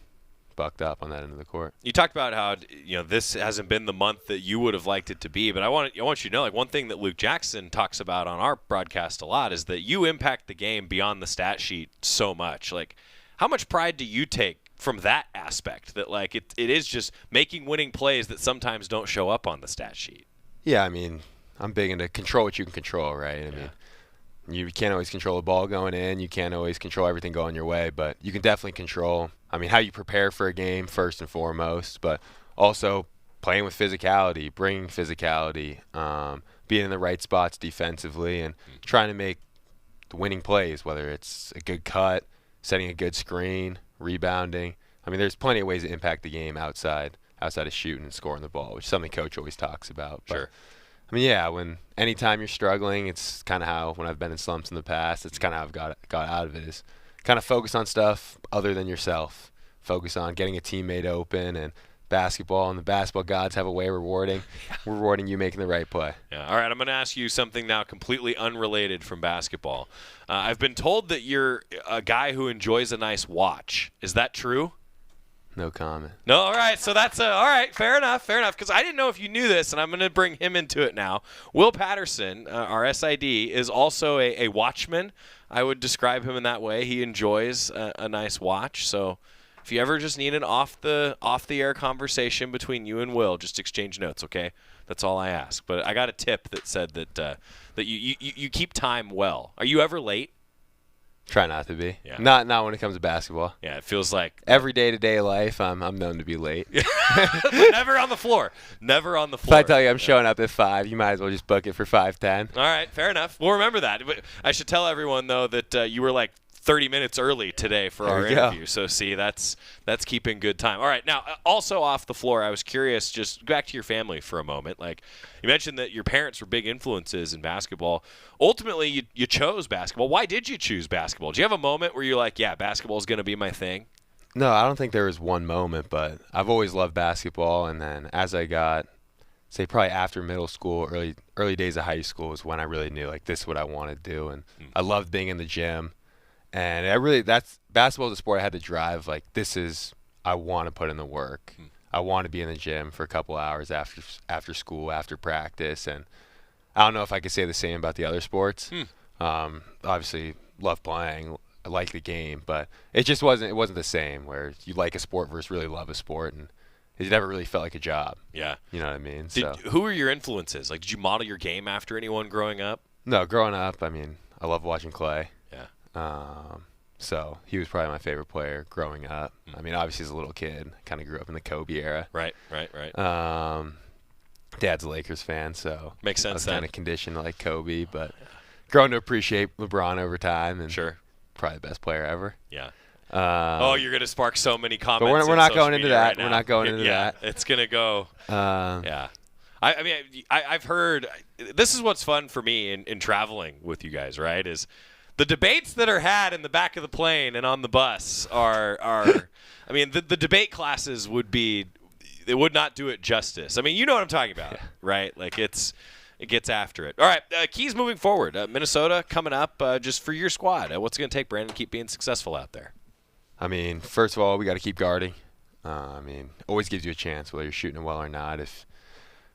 bucked up on that end of the court. You talked about how this hasn't been the month that you would have liked it to be, but I want you to know one thing that Luke Jackson talks about on our broadcast a lot is that you impact the game beyond the stat sheet so much. How much pride do you take from that aspect that it is just making winning plays that sometimes don't show up on the stat sheet? Yeah, I mean, I'm big into control what you can control, right? I mean, you can't always control the ball going in. You can't always control everything going your way, but you can definitely control, how you prepare for a game first and foremost, but also playing with physicality, bringing physicality, being in the right spots defensively, and trying to make the winning plays, whether it's a good cut, setting a good screen, rebounding. I mean, there's plenty of ways to impact the game outside of shooting and scoring the ball, which is something Coach always talks about. But, I mean, yeah, anytime you're struggling, it's kind of how, when I've been in slumps in the past, it's kind of how I've got out of it, is kind of focus on stuff other than yourself. Focus on getting a teammate open, and basketball, and the basketball gods have a way of rewarding you making the right play. Yeah. All right, I'm going to ask you something now completely unrelated from basketball. I've been told that you're a guy who enjoys a nice watch. Is that true? No comment. No, all right. So that's all right. Fair enough. Because I didn't know if you knew this, and I'm going to bring him into it now. Will Patterson, our SID, is also a watchman. I would describe him in that way. He enjoys a nice watch. So if you ever just need an off the air conversation between you and Will, just exchange notes, okay? That's all I ask. But I got a tip that said that you keep time well. Are you ever late? Try not to be. Yeah. Not when it comes to basketball. Yeah, it feels like every day-to-day life, I'm known to be late. Never on the floor. Never on the floor. If I tell you I'm showing up at 5, you might as well just book it for 5:10. All right, fair enough. We'll remember that. I should tell everyone though that you were 30 minutes early today for our interview. So see, that's keeping good time. All right, now also off the floor, I was curious, just back to your family for a moment. Like you mentioned that your parents were big influences in basketball. Ultimately, you chose basketball. Why did you choose basketball? Do you have a moment where you're like, yeah, basketball is going to be my thing? No, I don't think there was one moment, but I've always loved basketball. And then as I got, say, probably after middle school, early days of high school is when I really knew, like, this is what I want to do. And I loved being in the gym. And basketball is a sport I had to drive. Like, I want to put in the work. I want to be in the gym for a couple hours after school, after practice. And I don't know if I could say the same about the other sports. Obviously, love playing. I like the game, but it wasn't the same where you like a sport versus really love a sport, and it never really felt like a job. Yeah. You know what I mean? Who were your influences? Like, did you model your game after anyone growing up? No, growing up, I mean, I love watching Clay. Yeah. So he was probably my favorite player growing up. I mean, obviously as a little kid, I kind of grew up in the Kobe era. Right. Dad's a Lakers fan, so makes sense. I was kind of conditioned to like Kobe, but growing to appreciate LeBron over time, and probably the best player ever. Yeah. You're going to spark so many comments. But we're not going into that. We're not going into that. It's going to go. Yeah. I mean, I've heard this is what's fun for me in traveling with you guys, right? Is the debates that are had in the back of the plane and on the bus are I mean, the debate classes would not do it justice. I mean, you know what I'm talking about, right? Like it gets after it. All right, keys moving forward. Minnesota coming up just for your squad. What's it going to take, Brandon, to keep being successful out there? I mean, first of all, we got to keep guarding. I mean, always gives you a chance whether you're shooting it well or not. If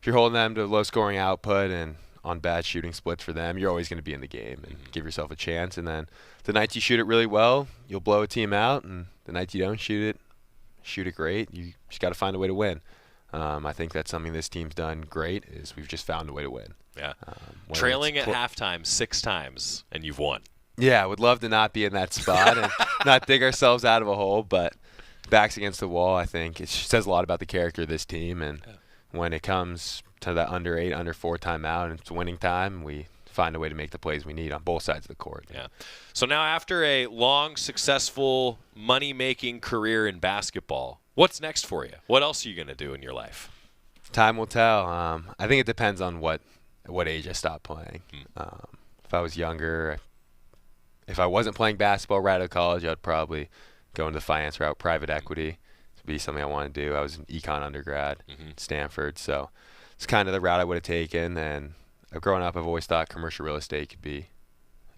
you're holding them to low scoring output and on bad shooting splits for them, you're always going to be in the game and give yourself a chance. And then the nights you shoot it really well, you'll blow a team out. And the nights you don't shoot it great. You just got to find a way to win. I think that's something this team's done great is we've just found a way to win. Yeah. Trailing at halftime 6 times, and you've won. Yeah, I would love to not be in that spot and not dig ourselves out of a hole, but backs against the wall, I think. It says a lot about the character of this team. And when it comes to that under 8, under 4 timeout, and it's winning time, we find a way to make the plays we need on both sides of the court. Yeah. So now after a long, successful, money-making career in basketball, what's next for you? What else are you going to do in your life? Time will tell. I think it depends on what age I stop playing. If I was younger, if I wasn't playing basketball right out of college, I'd probably go into the finance route, private equity. It'd be something I want to do. I was an econ undergrad at Stanford, so it's kind of the route I would have taken. And growing up, I've always thought commercial real estate could be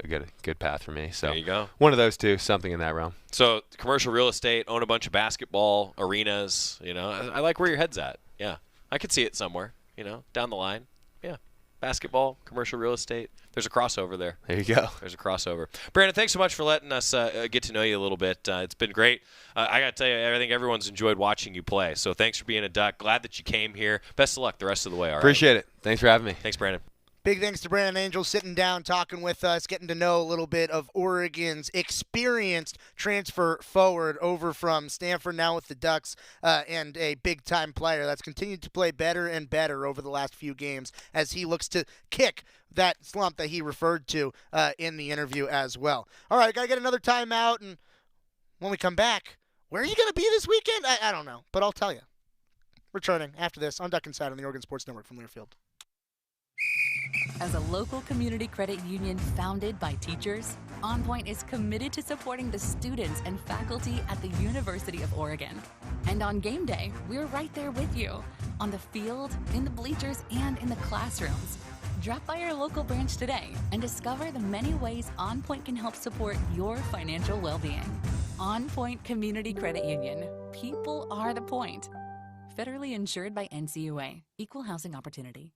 a good path for me. So there you go. One of those two, something in that realm. So commercial real estate, own a bunch of basketball arenas. You know, I like where your head's at. Yeah, I could see it somewhere. You know, down the line. Yeah, basketball, commercial real estate. There's a crossover there. There you go. There's a crossover. Brandon, thanks so much for letting us get to know you a little bit. It's been great. I got to tell you, I think everyone's enjoyed watching you play. So thanks for being a Duck. Glad that you came here. Best of luck the rest of the way. All right. Appreciate it. Thanks for having me. Thanks, Brandon. Big thanks to Brandon Angel sitting down, talking with us, getting to know a little bit of Oregon's experienced transfer forward over from Stanford, now with the Ducks, and a big-time player that's continued to play better and better over the last few games as he looks to kick that slump that he referred to in the interview as well. All right, got to get another timeout, and when we come back, where are you going to be this weekend? I don't know, but I'll tell you. Returning after this on Duck Inside on the Oregon Sports Network from Learfield. As a local community credit union founded by teachers, OnPoint is committed to supporting the students and faculty at the University of Oregon. And on game day, we're right there with you, on the field, in the bleachers, and in the classrooms. Drop by our local branch today and discover the many ways OnPoint can help support your financial well-being. OnPoint Community Credit Union. People are the point. Federally insured by NCUA. Equal housing opportunity.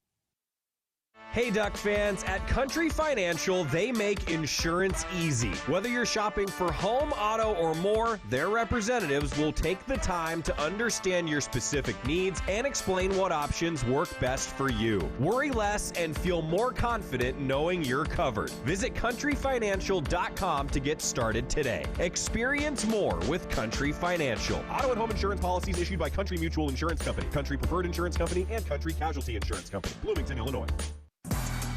Hey Duck fans, at Country Financial, they make insurance easy. Whether you're shopping for home, auto, or more, their representatives will take the time to understand your specific needs and explain what options work best for you. Worry less and feel more confident knowing you're covered. Visit countryfinancial.com to get started today. Experience more with Country Financial. Auto and home insurance policies issued by Country Mutual Insurance Company, Country Preferred Insurance Company, and Country Casualty Insurance Company, Bloomington, Illinois.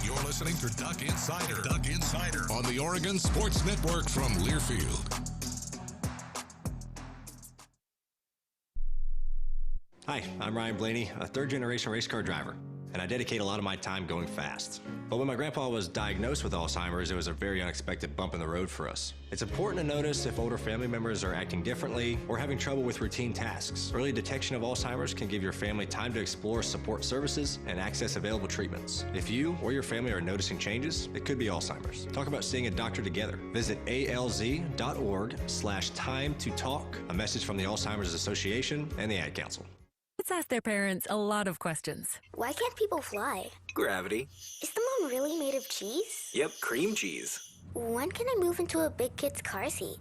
You're You're listening to Duck Insider. Duck Insider on the Oregon Sports Network from Learfield. Hi, I'm Ryan Blaney, a third-generation race car driver, and I dedicate a lot of my time going fast. But when my grandpa was diagnosed with Alzheimer's, it was a very unexpected bump in the road for us. It's important to notice if older family members are acting differently or having trouble with routine tasks. Early detection of Alzheimer's can give your family time to explore support services and access available treatments. If you or your family are noticing changes, it could be Alzheimer's. Talk about seeing a doctor together. Visit alz.org/time-to-talk. A message from the Alzheimer's Association and the Ad Council. Let's ask their parents a lot of questions. Why can't people fly? Gravity. Is the moon really made of cheese? Yep, cream cheese. When can I move into a big kid's car seat?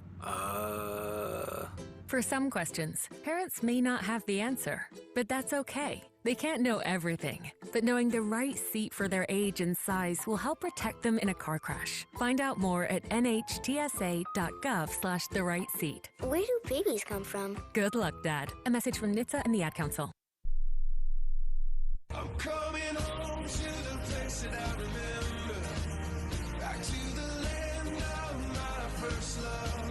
For some questions, parents may not have the answer, but that's okay. They can't know everything, but knowing the right seat for their age and size will help protect them in a car crash. Find out more at nhtsa.gov/the-right-seat. Where do babies come from? Good luck, Dad. A message from NHTSA and the Ad Council. I'm coming home to the place that I remember. Back to the land of my first love.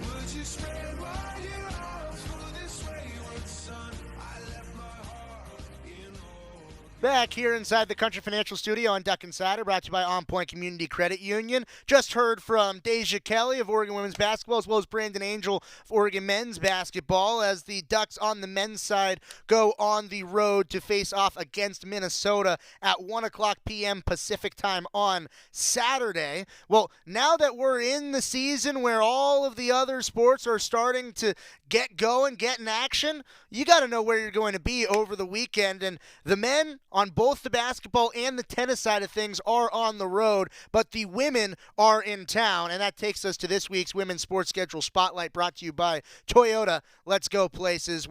Would you spread wide your arms for this wayward son? I left my heart in home. Back here inside the Country Financial Studio on Duck Insider, brought to you by OnPoint Community Credit Union. Just heard from Deja Kelly of Oregon Women's Basketball, as well as Brandon Angel of Oregon Men's Basketball, as the Ducks on the men's side go on the road to face off against Minnesota at 1 o'clock p.m. Pacific time on Saturday. Well, now that we're in the season where all of the other sports are starting to get going, get in action, you got to know where you're going to be over the weekend. And the men on both the basketball and the tennis side of things are on the road, but the women are in town. And that takes us to this week's Women's Sports Schedule Spotlight, brought to you by Toyota. Let's go places.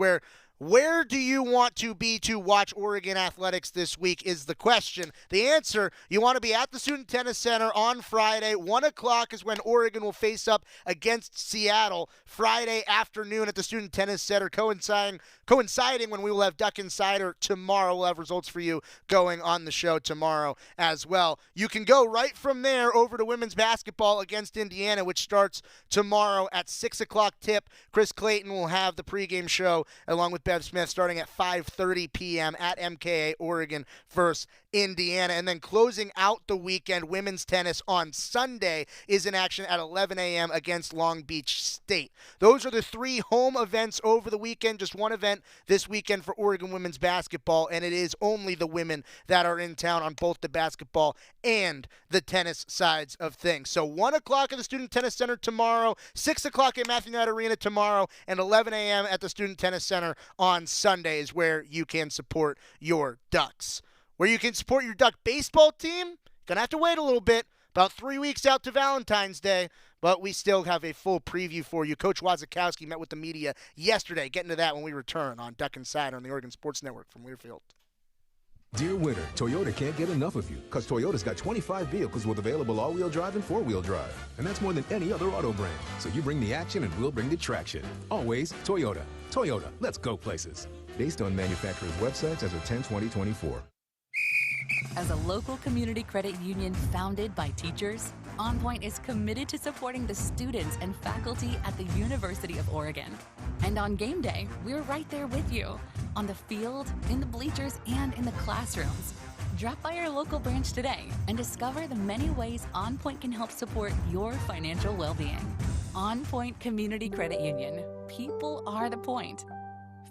Where do you want to be to watch Oregon athletics this week is the question. The answer, you want to be at the Student Tennis Center on Friday. 1 o'clock is when Oregon will face up against Seattle. Friday afternoon at the Student Tennis Center, coinciding when we will have Duck Insider tomorrow. We'll have results for you going on the show tomorrow as well. You can go right from there over to women's basketball against Indiana, which starts tomorrow at 6 o'clock tip. Chris Clayton will have the pregame show along with Bev Smith starting at 5:30 p.m. at MKA Oregon versus Indiana. And then closing out the weekend, women's tennis on Sunday is in action at 11 a.m. against Long Beach State. Those are the three home events over the weekend. Just one event this weekend for Oregon women's basketball, and it is only the women that are in town on both the basketball and the tennis sides of things. So 1 o'clock at the Student Tennis Center tomorrow, 6 o'clock at Matthew Knight Arena tomorrow, and 11 a.m. at the Student Tennis Center on Sunday is where you can support your Ducks. Where you can support your Duck baseball team, gonna have to wait a little bit, about 3 weeks out to Valentine's Day, but we still have a full preview for you. Coach Wazikowski met with the media yesterday. Get into that when we return on Duck Insider on the Oregon Sports Network from Learfield. Dear winter, Toyota can't get enough of you because Toyota's got 25 vehicles with available all-wheel drive and four-wheel drive. And that's more than any other auto brand. So you bring the action and we'll bring the traction. Always Toyota. Toyota, let's go places. Based on manufacturer's websites as of 10/20/24. As a local community credit union founded by teachers, OnPoint is committed to supporting the students and faculty at the University of Oregon. And on game day, we're right there with you, on the field, in the bleachers, and in the classrooms. Drop by our local branch today and discover the many ways OnPoint can help support your financial well-being. OnPoint Community Credit Union. People are the point.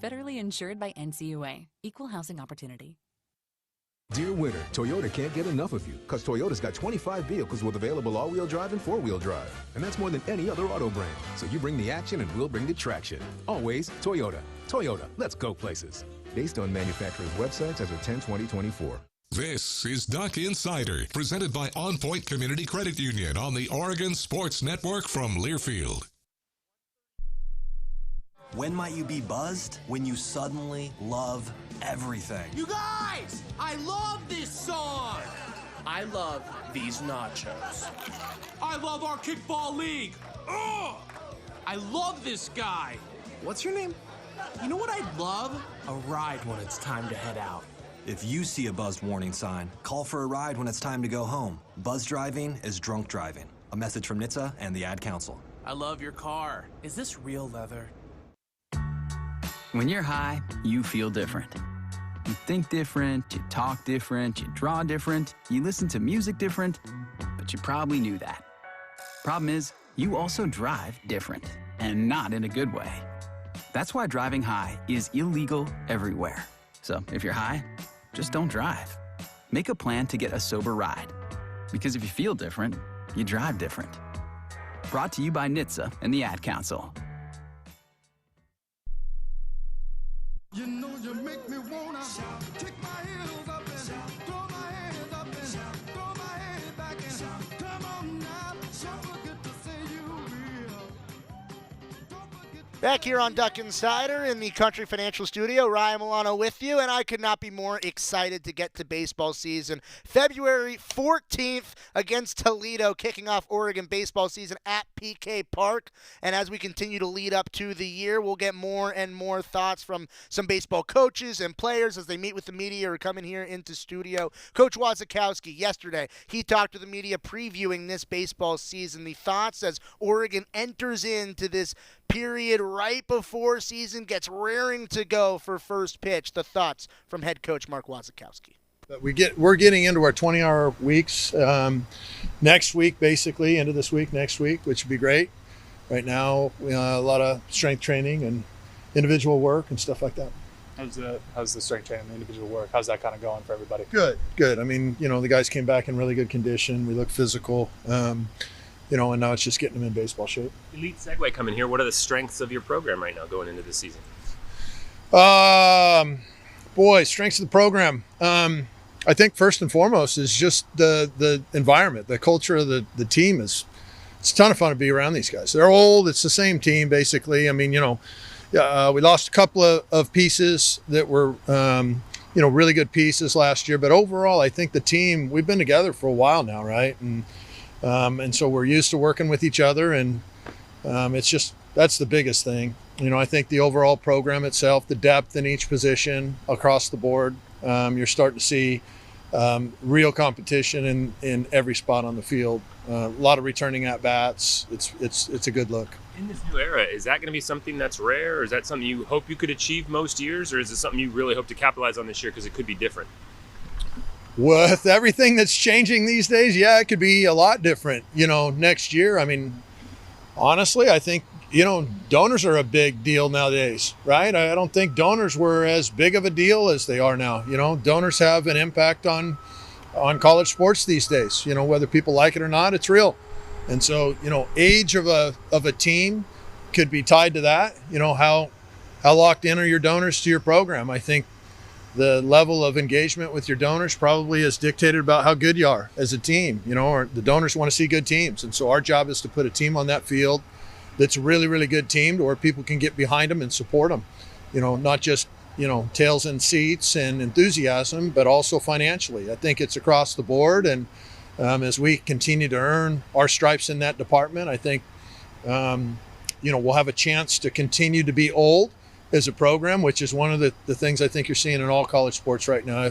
Federally insured by NCUA. Equal housing opportunity. Dear winter, Toyota can't get enough of you because Toyota's got 25 vehicles with available all-wheel drive and four-wheel drive. And that's more than any other auto brand. So you bring the action and we'll bring the traction. Always Toyota. Toyota, let's go places. Based on manufacturer's websites as of 10/20/24. This is Duck Insider, presented by OnPoint Community Credit Union on the Oregon Sports Network from Learfield. When might you be buzzed? When you suddenly love everything. You guys, I love this song. I love these nachos. I love our kickball league. Ugh! I love this guy. What's your name? You know what I'd love? A ride when it's time to head out. If you see a buzzed warning sign, call for a ride when it's time to go home. Buzz driving is drunk driving. A message from NHTSA and the Ad Council. I love your car. Is this real leather? When you're high, you feel different. You think different, you talk different, you draw different, you listen to music different, but you probably knew that. Problem is, you also drive different, and not in a good way. That's why driving high is illegal everywhere. So if you're high, just don't drive. Make a plan to get a sober ride. Because if you feel different, you drive different. Brought to you by NHTSA and the Ad Council. You know you make me wanna kick my heels up and throw my hands up and throw my head back and come on now, don't forget to say you will. Back here on Duck Insider in the Country Financial Studio, Ryan Milano with you, and I could not be more excited to get to baseball season. February 14th against Toledo, kicking off Oregon baseball season at PK Park. And as we continue to lead up to the year, we'll get more and more thoughts from some baseball coaches and players as they meet with the media or come in here into studio. Coach Wazikowski, yesterday, he talked to the media previewing this baseball season. The thoughts as Oregon enters into this period right before season gets raring to go for first pitch. The thoughts from head coach Mark Wazikowski. We're getting into our 20-hour weeks next week, basically, into this week, next week, which would be great. Right now, a lot of strength training and individual work and stuff like that. How's the strength training, the individual work? How's that kind of going for everybody? Good. I mean, the guys came back in really good condition. We look physical. And now it's just getting them in baseball shape. Elite segue coming here. What are the strengths of your program right now going into this season? Strengths of the program. I think first and foremost is just the environment, the culture of the team it's a ton of fun to be around these guys. They're old. It's the same team basically. I mean, we lost a couple of pieces that were, really good pieces last year. But overall, I think the team, we've been together for a while now, right? And so we're used to working with each other, and that's the biggest thing. I think the overall program itself, the depth in each position across the board, you're starting to see real competition in every spot on the field. A lot of returning at bats. It's a good look. In this new era, is that going to be something that's rare, or is that something you hope you could achieve most years, or is it something you really hope to capitalize on this year because it could be different? With everything that's changing these days, yeah, it could be a lot different, next year. I mean, honestly, I think, donors are a big deal nowadays, right? I don't think donors were as big of a deal as they are now. Donors have an impact on college sports these days, whether people like it or not, it's real. And so, age of a team could be tied to that, how locked in are your donors to your program. I think the level of engagement with your donors probably is dictated about how good you are as a team, or the donors want to see good teams. And so our job is to put a team on that field that's a really, really good team to where people can get behind them and support them, not just, tails in seats and enthusiasm, but also financially. I think it's across the board. And as we continue to earn our stripes in that department, I think, we'll have a chance to continue to be old as a program, which is one of the things I think you're seeing in all college sports right now.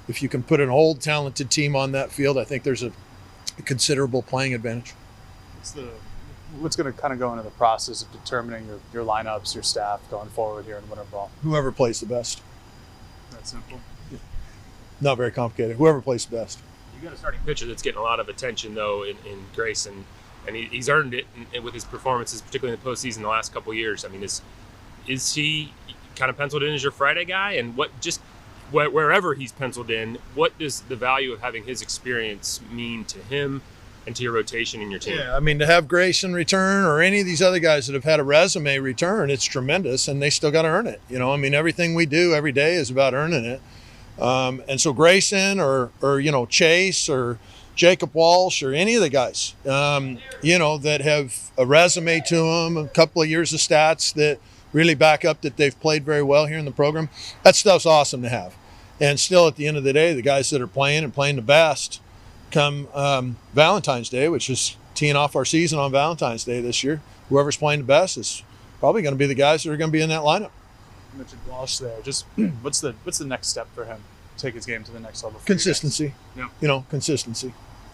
If you can put an old, talented team on that field, I think there's a considerable playing advantage. What's going to kind of go into the process of determining your lineups, your staff going forward here in winter ball? Whoever plays the best. That simple? Yeah. Not very complicated. Whoever plays the best. You got a starting pitcher that's getting a lot of attention, though, in Grayson, and he's earned it with his performances, particularly in the postseason the last couple of years. I mean, is he kind of penciled in as your Friday guy? And wherever he's penciled in, what does the value of having his experience mean to him and to your rotation in your team? Yeah, I mean, to have Grayson return or any of these other guys that have had a resume return, it's tremendous, and they still got to earn it. I mean, everything we do every day is about earning it. And so Grayson or Chase or Jacob Walsh or any of the guys, that have a resume to them, a couple of years of stats that really back up that they've played very well here in the program. That stuff's awesome to have. And still, at the end of the day, the guys that are playing and playing the best come Valentine's Day, which is teeing off our season on Valentine's Day this year. Whoever's playing the best is probably going to be the guys that are going to be in that lineup. You mentioned Walsh there. Just what's the next step for him take his game to the next level? Consistency. Yeah. Consistency.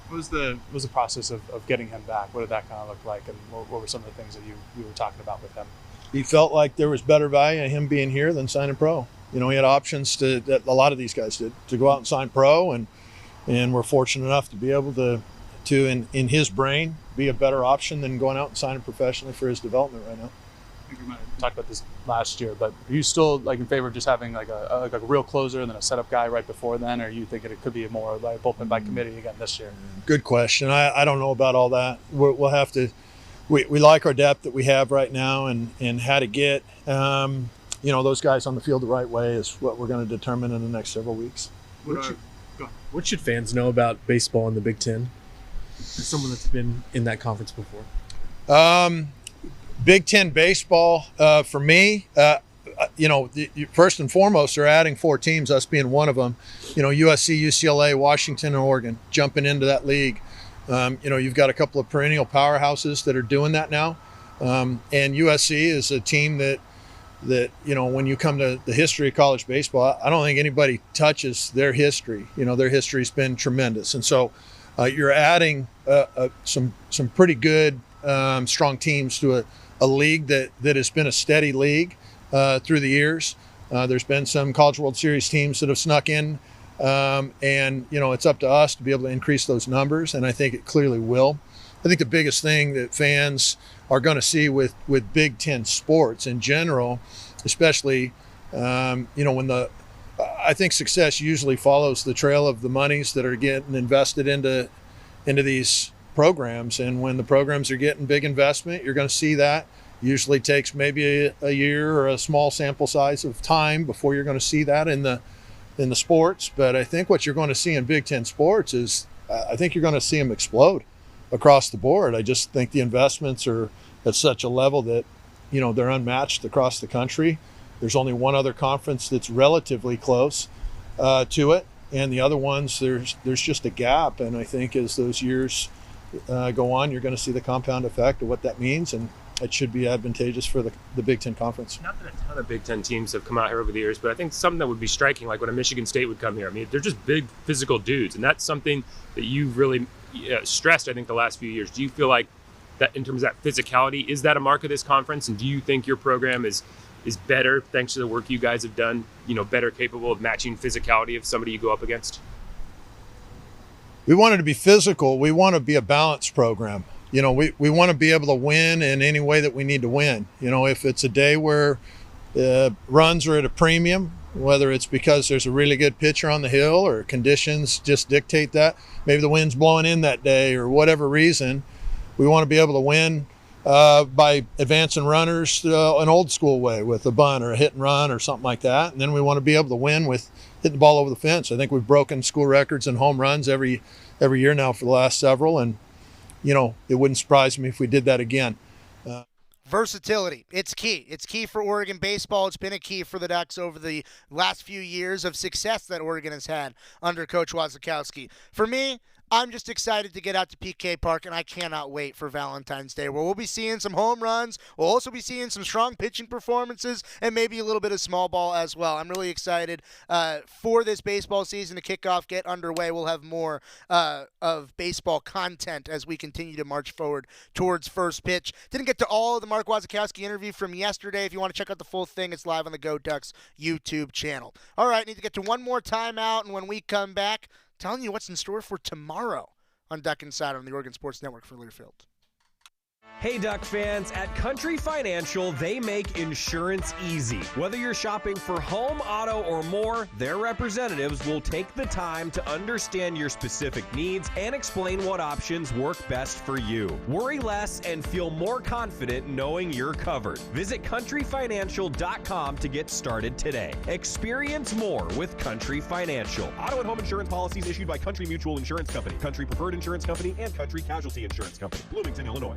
What was the process of getting him back? What did that kind of look like, and what were some of the things that you were talking about with him? He felt like there was better value in him being here than signing pro. He had options that a lot of these guys did to go out and sign pro, and we're fortunate enough to be able to in his brain be a better option than going out and signing professionally for his development right now. I think we might have talked about this last year, but are you still in favor of just having like a real closer and then a setup guy right before then, or are you thinking it could be more like bullpen by committee again this year? Good question. I don't know about all that. We'll have to. We like our depth that we have right now, and how to get those guys on the field the right way is what we're going to determine in the next several weeks. What should fans know about baseball in the Big Ten? As someone that's been in that conference before. Big Ten baseball, for me, first and foremost, they're adding 4 teams, us being one of them. USC, UCLA, Washington, and Oregon jumping into that league. You've got a couple of perennial powerhouses that are doing that now. And USC is a team that when you come to the history of college baseball, I don't think anybody touches their history. Their history's been tremendous. And so you're adding some pretty good, strong teams to a league that has been a steady league through the years. There's been some College World Series teams that have snuck in, and it's up to us to be able to increase those numbers, and I think it clearly will. I think the biggest thing that fans are going to see with Big Ten sports in general, especially I think success usually follows the trail of the monies that are getting invested into these programs, and when the programs are getting big investment, you're going to see that. Usually takes maybe a year or a small sample size of time before you're going to see that in the sports. But I think what you're going to see in Big Ten sports is I think you're going to see them explode across the board. I just think the investments are at such a level that they're unmatched across the country. There's only one other conference that's relatively close to it, and the other ones there's just a gap. And I think as those years go on, you're going to see the compound effect of what that means, and it should be advantageous for the Big Ten Conference. Not that a ton of Big Ten teams have come out here over the years, but I think something that would be striking, like when a Michigan State would come here. I mean, they're just big physical dudes, and that's something that you've really stressed, I think, the last few years. Do you feel like that in terms of that physicality, is that a mark of this conference? And do you think your program is better thanks to the work you guys have done, better capable of matching physicality of somebody you go up against? We want it to be physical. We want to be a balanced program. We want to be able to win in any way that we need to win. If it's a day where runs are at a premium, whether it's because there's a really good pitcher on the hill or conditions just dictate that, maybe the wind's blowing in that day or whatever reason, we want to be able to win by advancing runners an old school way with a bunt or a hit and run or something like that. And then we want to be able to win with hitting the ball over the fence. I think we've broken school records in home runs every year now for the last several, and it wouldn't surprise me if we did that again. Versatility. It's key. It's key for Oregon baseball. It's been a key for the Ducks over the last few years of success that Oregon has had under Coach Wazikowski. For me, I'm just excited to get out to PK Park, and I cannot wait for Valentine's Day, where we'll be seeing some home runs. We'll also be seeing some strong pitching performances and maybe a little bit of small ball as well. I'm really excited for this baseball season to kick off, get underway. We'll have more of baseball content as we continue to march forward towards first pitch. Didn't get to all of the Mark Wazikowski interview from yesterday. If you want to check out the full thing, it's live on the Go Ducks YouTube channel. All right, need to get to one more timeout, and when we come back, telling you what's in store for tomorrow on Duck Insider on the Oregon Sports Network for Learfield. Hey Duck fans, at Country Financial, they make insurance easy. Whether you're shopping for home, auto, or more, their representatives will take the time to understand your specific needs and explain what options work best for you. Worry less and feel more confident knowing you're covered. Visit countryfinancial.com to get started today. Experience more with Country Financial. Auto and home insurance policies issued by Country Mutual Insurance Company, Country Preferred Insurance Company, and Country Casualty Insurance Company, Bloomington, Illinois.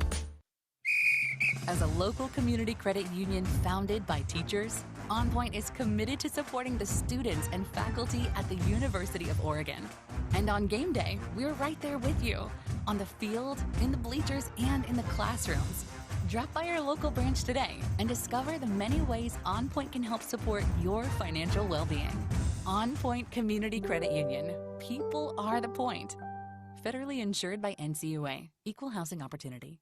As a local community credit union founded by teachers, OnPoint is committed to supporting the students and faculty at the University of Oregon. And on game day, we're right there with you, on the field, in the bleachers, and in the classrooms. Drop by our local branch today and discover the many ways OnPoint can help support your financial well-being. OnPoint Community Credit Union. People are the point. Federally insured by NCUA. Equal housing opportunity.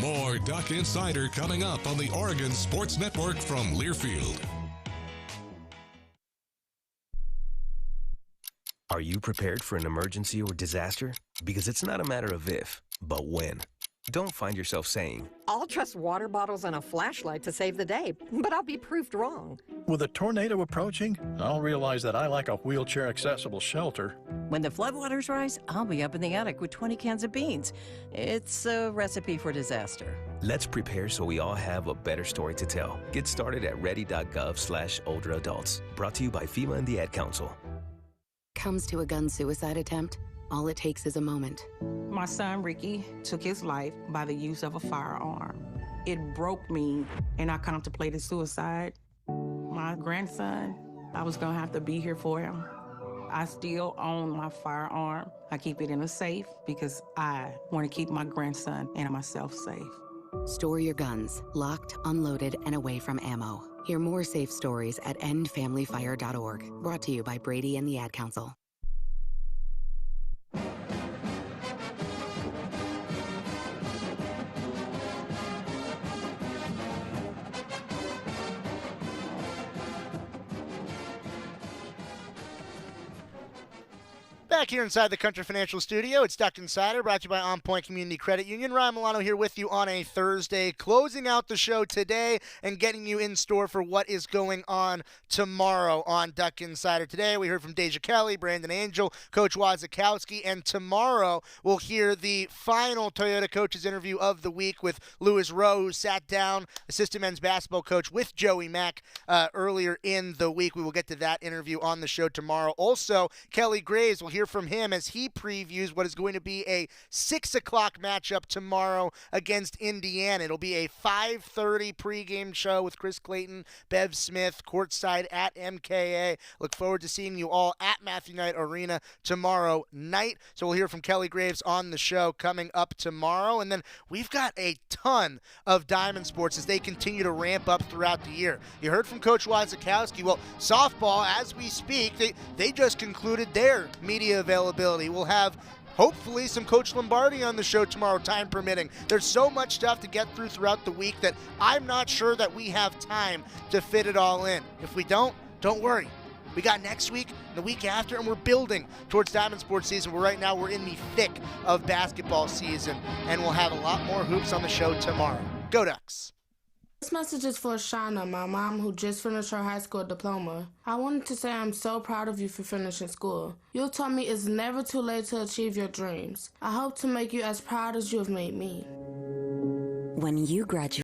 More Duck Insider coming up on the Oregon Sports Network from Learfield. Are you prepared for an emergency or disaster? Because it's not a matter of if, but when. Don't find yourself saying, I'll trust water bottles and a flashlight to save the day, but I'll be proved wrong. With a tornado approaching, I'll realize that I lack a wheelchair-accessible shelter. When the floodwaters rise, I'll be up in the attic with 20 cans of beans. It's a recipe for disaster. let's prepare so we all have a better story to tell. Get started at ready.gov/older adults. Brought to you by FEMA and the Ad Council. Comes to a gun suicide attempt, all it takes is a moment. My son, Ricky, took his life by the use of a firearm. It broke me, and I contemplated suicide. My grandson, I was gonna have to be here for him. I still own my firearm. I keep it in a safe because I want to keep my grandson and myself safe. Store your guns, locked, unloaded, and away from ammo. Hear more safe stories at endfamilyfire.org. Brought to you by Brady and the Ad Council. Back here inside the Country Financial Studio, it's Duck Insider, brought to you by OnPoint Community Credit Union. Ryan Milano here with you on a Thursday, closing out the show today and getting you in store for what is going on tomorrow on Duck Insider. Today we heard from Deja Kelly, Brandon Angel, Coach Wazikowski, and tomorrow we'll hear the final Toyota coaches interview of the week with Lewis Rowe, who sat down, assistant men's basketball coach, with Joey Mack earlier in the week. We will get to that interview on the show tomorrow. Also, Kelly Graves, will hear from him as he previews what is going to be a 6 o'clock matchup tomorrow against Indiana. It'll be a 5:30 pregame show with Chris Clayton, Bev Smith, courtside at MKA. Look forward to seeing you all at Matthew Knight Arena tomorrow night. So we'll hear from Kelly Graves on the show coming up tomorrow. And then we've got a ton of Diamond Sports as they continue to ramp up throughout the year. You heard from Coach Wazikowski. Well, softball, as we speak, they just concluded their media availability. We'll have hopefully some Coach Lombardi on the show tomorrow, time permitting. There's so much stuff to get through throughout the week that I'm not sure that we have time to fit it all in. If we don't worry. We got next week, the week after, and we're building towards Diamond Sports season, where right now we're in the thick of basketball season, and we'll have a lot more hoops on the show tomorrow. Go Ducks! This message is for Shauna, my mom, who just finished her high school diploma. I wanted to say I'm so proud of you for finishing school. You told me it's never too late to achieve your dreams. I hope to make you as proud as you have made me. When you graduate